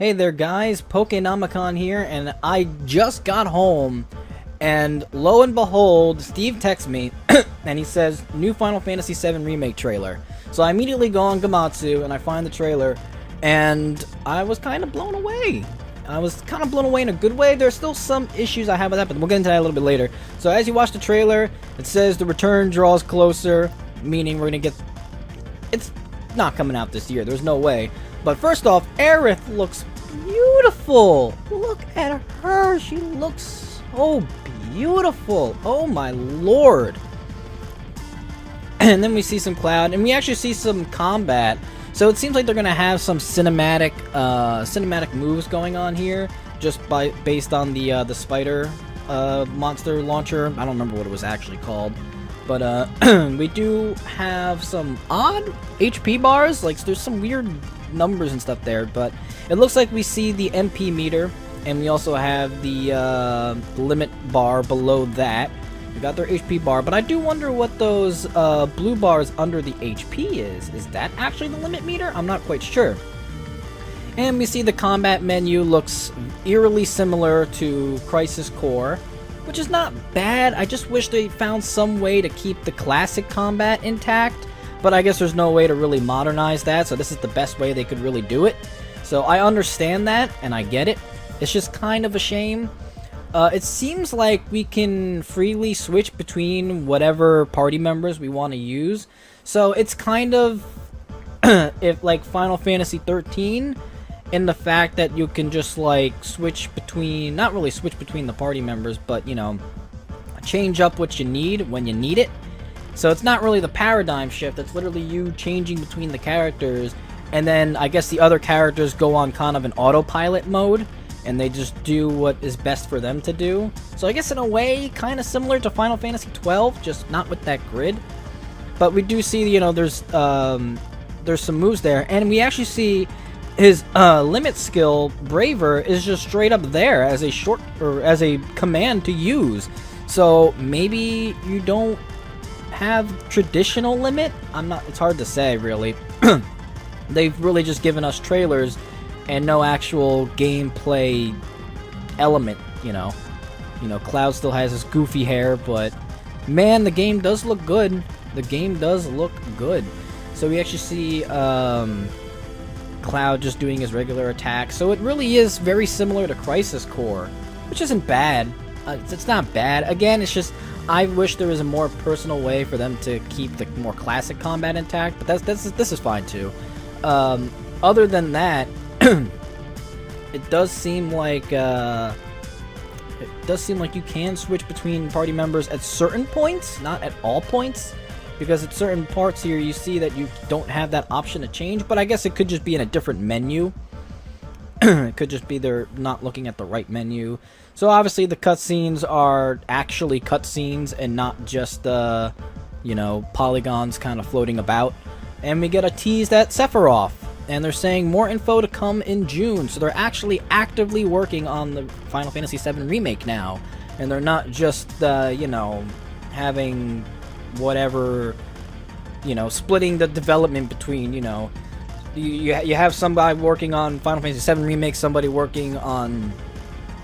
Hey there guys, Pokenomicon here, and I just got home, and lo and behold, Steve texts me, and he says, new Final Fantasy VII Remake trailer. So I immediately go on Gamatsu, and I find the trailer, and I was kind of blown away. I was kind of blown away in a good way. There's still some issues I have with that, but we'll get into that a little bit later. So as you watch the trailer, it says the return draws closer, meaning we're going to get... It's not coming out this year, there's no way. But first off, Aerith looks beautiful. Look at her. She looks so beautiful. Oh my lord. And then we see some Cloud, and we actually see some combat. So it seems like they're gonna have some cinematic moves going on here, just based on the spider monster launcher. I don't remember what it was actually called. But we do have some odd HP bars. Like there's some weird numbers and stuff there, but it looks like we see the MP meter, and we also have the limit bar below that. We got their HP bar, but I do wonder what those blue bars under the HP is. Is that actually the limit meter? I'm not quite sure. And we see the combat menu looks eerily similar to Crisis Core, which is not bad. I just wish they found some way to keep the classic combat intact, but I guess there's no way to really modernize that, so this is the best way they could really do it. So I understand that, and I get it. It's just kind of a shame. It seems like we can freely switch between whatever party members we want to use. So it's kind of if like Final Fantasy 13, in the fact that you can just like switch between, not really switch between the party members, but you know, change up what you need when you need it. So it's not really the paradigm shift, it's literally you changing between the characters, and then I guess the other characters go on kind of an autopilot mode, and they just do what is best for them to do. So I guess in a way, kind of similar to Final Fantasy 12, just not with that grid. But we do see, you know, there's some moves there, and we actually see his limit skill, Braver, is just straight up there as a short, or as a command to use. So maybe you don't have traditional limit? It's hard to say really. They've really just given us trailers and no actual gameplay element, you know. Cloud still has his goofy hair, but man, the game does look good. The game does look good. So we actually see Cloud just doing his regular attack. So it really is very similar to Crisis Core, which isn't bad. It's not bad. Again, it's just I wish there was a more personal way for them to keep the more classic combat intact, but this is fine too. Other than that, it does seem like you can switch between party members at certain points, not at all points, because at certain parts here you see that you don't have that option to change. But I guess it could just be in a different menu. It could just be they're not looking at the right menu. So obviously the cutscenes are actually cutscenes and not just you know, polygons kind of floating about. And we get a tease at Sephiroth, and they're saying more info to come in June. So they're actually actively working on the Final Fantasy VII Remake now, and they're not just you know, having whatever, you know, splitting the development between, you know, you have somebody working on Final Fantasy VII Remake, somebody working on,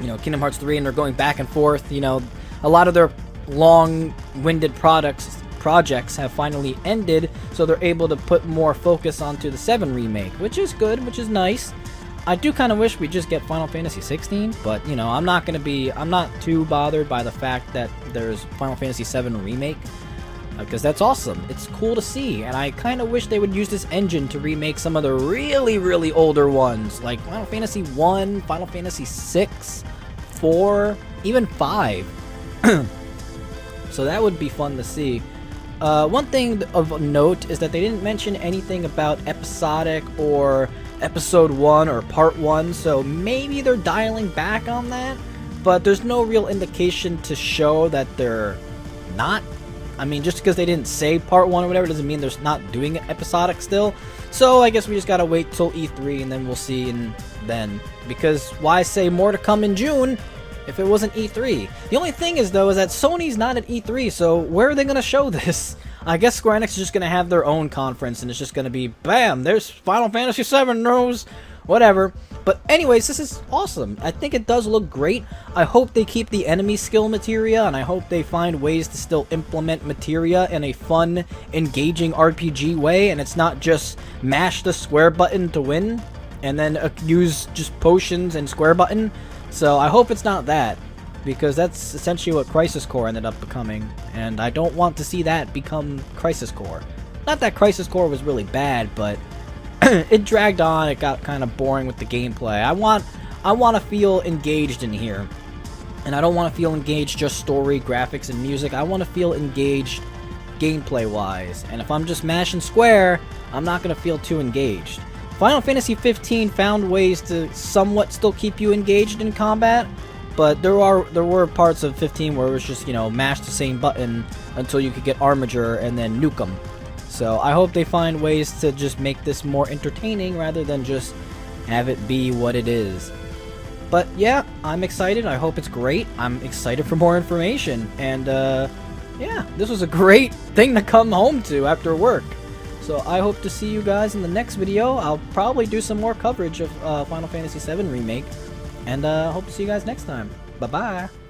you know, Kingdom Hearts 3, and they're going back and forth. You know, a lot of their long-winded projects have finally ended, so they're able to put more focus onto the 7 Remake, which is good, which is nice. I do kind of wish we just get Final Fantasy 16, but, you know, I'm not too bothered by the fact that there's Final Fantasy 7 Remake, because that's awesome. It's cool to see, and I kind of wish they would use this engine to remake some of the really, really older ones, like Final Fantasy 1, Final Fantasy 6, 4, even 5. So that would be fun to see. One thing of note is that they didn't mention anything about episodic or episode 1 or part 1, so maybe they're dialing back on that, but there's no real indication to show that they're not. I mean, just because they didn't say part 1 or whatever doesn't mean they're not doing it episodic still. So I guess we just gotta wait till E3 and then we'll see, and then, because why say more to come in June if it wasn't E3? The only thing is, though, is that Sony's not at E3, so where are they gonna show this? I guess Square-Enix is just gonna have their own conference, and it's just gonna be, bam, there's Final Fantasy VII news, whatever. But anyways, this is awesome. I think it does look great. I hope they keep the enemy skill materia, and I hope they find ways to still implement materia in a fun, engaging RPG way, and it's not just mash the square button to win, and then use just potions and square button. So I hope it's not that, because that's essentially what Crisis Core ended up becoming, and I don't want to see that become Crisis Core. Not that Crisis Core was really bad, but it dragged on. It got kind of boring with the gameplay. I want to feel engaged in here, and I don't want to feel engaged just story, graphics, and music. I want to feel engaged gameplay wise, and if I'm just mashing square, I'm not going to feel too engaged. Final Fantasy 15 found ways to somewhat still keep you engaged in combat, but there were parts of 15 where it was just, you know, mash the same button until you could get Armature and then nuke them. So I hope they find ways to just make this more entertaining rather than just have it be what it is. But yeah, I'm excited. I hope it's great. I'm excited for more information. And yeah, this was a great thing to come home to after work. So I hope to see you guys in the next video. I'll probably do some more coverage of Final Fantasy VII Remake. And hope to see you guys next time. Bye-bye.